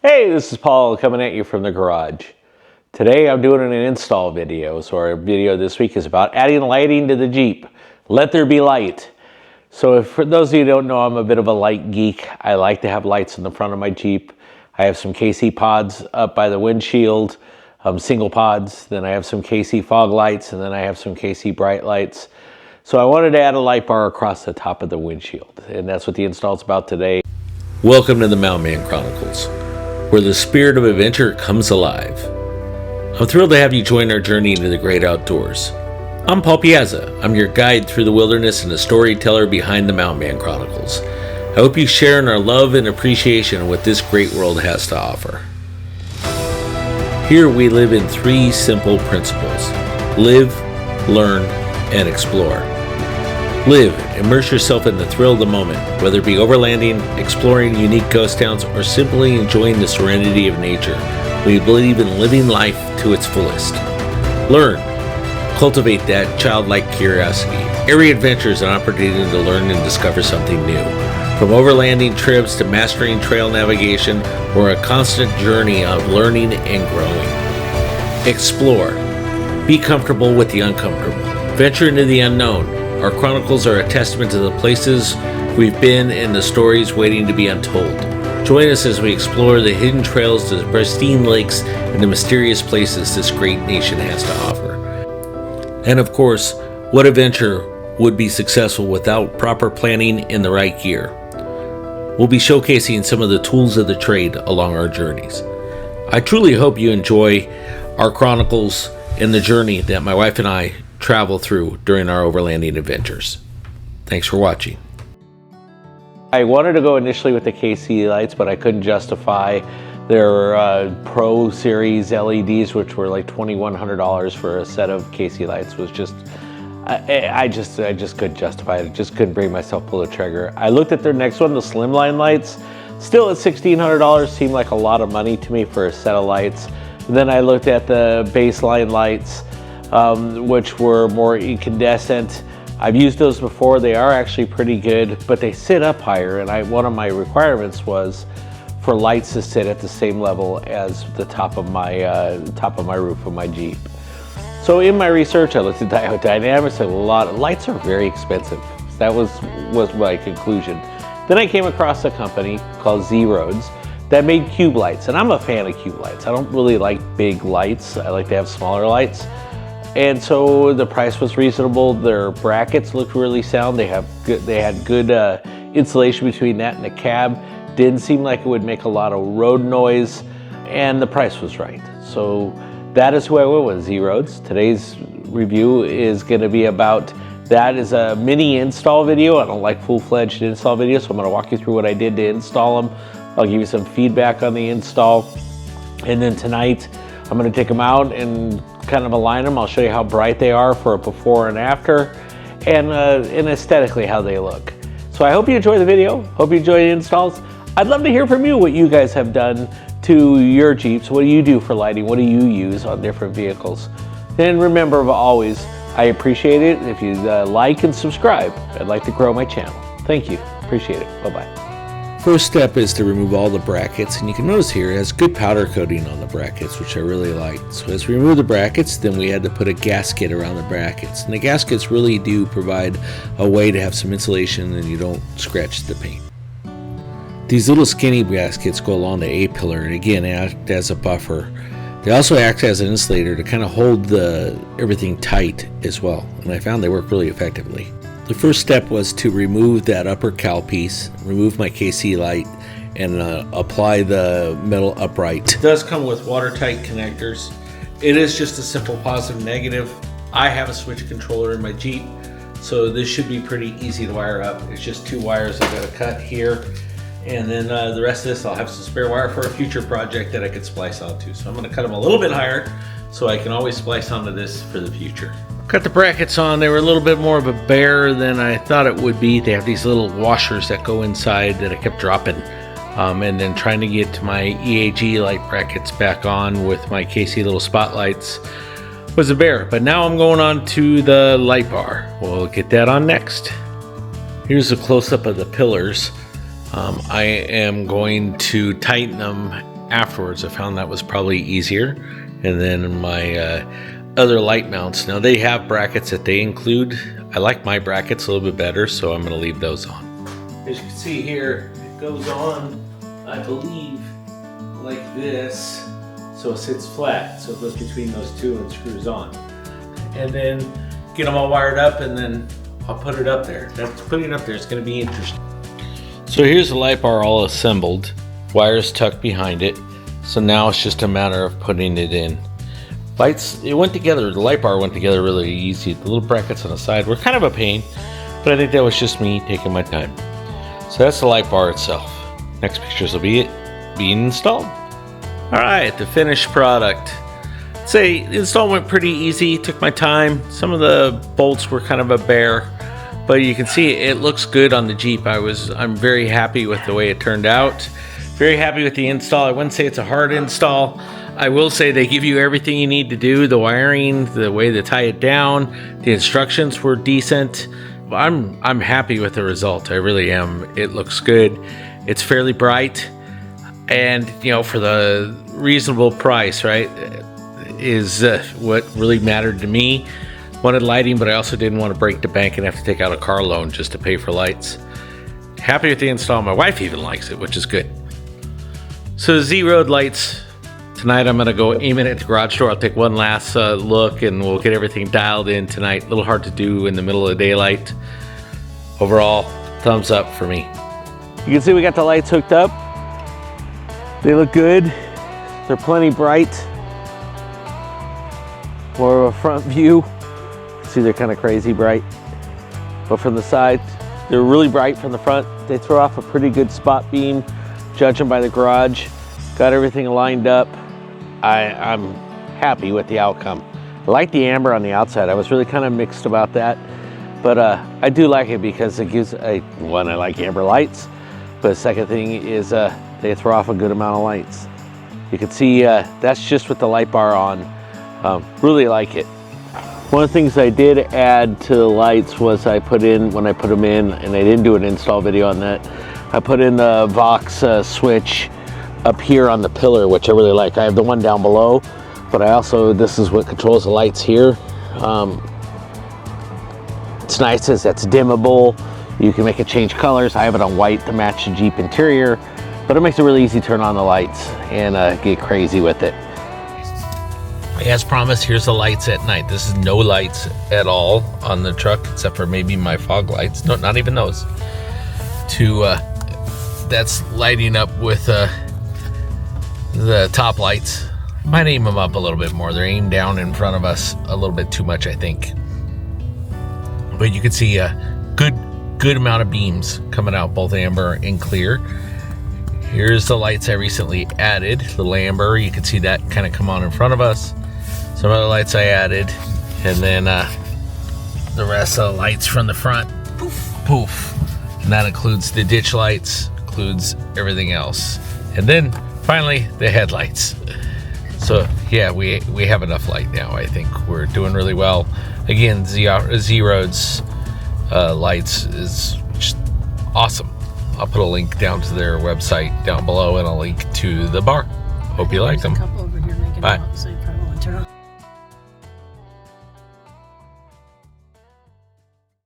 Hey, this is Paul coming at you from the garage. Today I'm doing an install video. So our video this week is about adding lighting to the Jeep. Let there be light. So for those of you who don't know, I'm a bit of a light geek. I like to have lights in the front of my Jeep. I have some KC pods up by the windshield, single pods. Then I have some KC fog lights, and then I have some KC bright lights. So I wanted to add a light bar across the top of the windshield, and that's what the install is about today. Welcome to the Mountain Man Chronicles, where the spirit of adventure comes alive. I'm thrilled to have you join our journey into the great outdoors. I'm Paul Piazza. I'm your guide through the wilderness and the storyteller behind the Mountain Man Chronicles. I hope you share in our love and appreciation of what this great world has to offer. Here we live in three simple principles: live, learn, and explore. Live, immerse yourself in the thrill of the moment, whether it be overlanding, exploring unique ghost towns, or simply enjoying the serenity of nature. We believe in living life to its fullest. Learn, cultivate that childlike curiosity. Every adventure is an opportunity to learn and discover something new. From overlanding trips to mastering trail navigation, we're a constant journey of learning and growing. Explore, be comfortable with the uncomfortable. Venture into the unknown. Our chronicles are a testament to the places we've been and the stories waiting to be untold. Join us as we explore the hidden trails, the pristine lakes, and the mysterious places this great nation has to offer. And of course, what adventure would be successful without proper planning and the right gear? We'll be showcasing some of the tools of the trade along our journeys. I truly hope you enjoy our chronicles and the journey that my wife and I travel through during our overlanding adventures. Thanks for watching. I wanted to go initially with the KC lights, but I couldn't justify their Pro Series LEDs, which were like $2,100 for a set of KC lights. Was just, I just couldn't justify it. I just couldn't bring myself to pull the trigger. I looked at their next one, the Slimline lights, still at $1,600. Seemed like a lot of money to me for a set of lights. And then I looked at the baseline lights, which were more incandescent. I've used those before. They are actually pretty good, but they sit up higher, and one of my requirements was for lights to sit at the same level as the top of my roof of my Jeep. So in my research, I looked at diodynamics, and a lot of lights are very expensive. That was my conclusion. Then I came across a company called ZROADZ that made cube lights, and I'm a fan of cube lights. I don't really like big lights. I like to have smaller lights. And so the price was reasonable. Their brackets looked really sound. They had good insulation between that and the cab. Didn't seem like it would make a lot of road noise, and the price was right. So that is who I went with, ZROADZ. Today's review is going to be about that. Is a mini install video. I don't like full-fledged install videos, so I'm going to walk you through what I did to install them. I'll give you some feedback on the install, and then tonight I'm going to take them out and kind of align them. I'll show you how bright they are for a before and after, and aesthetically how they look. So I hope you enjoy the video. Hope you enjoy the installs. I'd love to hear from you what you guys have done to your Jeeps. What do you do for lighting? What do you use on different vehicles? And remember, always, I appreciate it if you like and subscribe. I'd like to grow my channel. Thank you. Appreciate it. Bye-bye. First step is to remove all the brackets, and you can notice here it has good powder coating on the brackets, which I really like. So as we remove the brackets, then we had to put a gasket around the brackets, and the gaskets really do provide a way to have some insulation and you don't scratch the paint. These little skinny gaskets go along the A-pillar and again act as a buffer. They also act as an insulator to kind of hold everything tight as well, and I found they work really effectively. The first step was to remove that upper cowl piece, remove my KC light, and apply the metal upright. It does come with watertight connectors. It is just a simple positive negative. I have a switch controller in my Jeep, so this should be pretty easy to wire up. It's just two wires I've got to cut here, and then the rest of this I'll have some spare wire for a future project that I could splice onto. So I'm going to cut them a little bit higher so I can always splice onto this for the future. Cut the brackets on. They were a little bit more of a bear than I thought it would be. They have these little washers that go inside that I kept dropping. And then trying to get my EAG light brackets back on with my KC little spotlights was a bear. But now I'm going on to the light bar. We'll get that on next. Here's a close-up of the pillars. I am going to tighten them afterwards. I found that was probably easier. And then my other light mounts, now they have brackets that they include. I like my brackets a little bit better, so I'm going to leave those on. As you can see here, it goes on, I believe, like this, so it sits flat, so it goes between those two and screws on. And then get them all wired up, and then I'll put it up there. Putting it up there is going to be interesting. So here's the light bar all assembled, wires tucked behind it, so now it's just a matter of putting it in. Lights, it went together, the light bar went together really easy. The little brackets on the side were kind of a pain, but I think that was just me taking my time. So that's the light bar itself. Next pictures will be it being installed. All right, the finished product. I'd say the install went pretty easy, took my time. Some of the bolts were kind of a bear, but you can see it looks good on the Jeep. I'm very happy with the way it turned out. Very happy with the install. I wouldn't say it's a hard install. I will say they give you everything you need to do, the wiring, the way to tie it down, the instructions were decent. I'm happy with the result. I really am. It looks good. It's fairly bright, and you know, for the reasonable price, right, is what really mattered to me. Wanted lighting, but I also didn't want to break the bank and have to take out a car loan just to pay for lights. Happy with the install. My wife even likes it, which is good. So ZROADZ Lights. Tonight I'm going to go aim it at the garage door. I'll take one last look and we'll get everything dialed in tonight. A little hard to do in the middle of daylight. Overall, thumbs up for me. You can see we got the lights hooked up. They look good. They're plenty bright. More of a front view. See, they're kind of crazy bright. But from the side, they're really bright from the front. They throw off a pretty good spot beam, judging by the garage. Got everything lined up. I'm happy with the outcome. I like the amber on the outside. I was really kind of mixed about that, but I do like it because it gives one, I like amber lights, but the second thing is they throw off a good amount of lights. You can see that's just with the light bar on. Really like it. One of the things I did add to the lights was I put in, when I put them in, and I didn't do an install video on that, I put in the Vox switch up here on the pillar, which I really like. I have the one down below, but I also, this is what controls the lights here. It's nice as that's dimmable. You can make it change colors. I have it on white to match the Jeep interior, but it makes it really easy to turn on the lights and get crazy with it. As promised, here's the lights at night. This is no lights at all on the truck except for maybe my fog lights. No, not even those. That's lighting up with the top lights. Might aim them up a little bit more. They're aimed down in front of us a little bit too much, I think. But you can see a good amount of beams coming out, both amber and clear. Here's the lights I recently added. Little amber, you can see that kind of come on in front of us. Some other lights I added, and then the rest of the lights from the front. Poof, poof. And that includes the ditch lights, includes everything else. And then finally, the headlights. So yeah, we have enough light now. I think we're doing really well. Again, ZROADZ Lights is just awesome. I'll put a link down to their website down below, and a link to the bar. Hope you like them. Bye.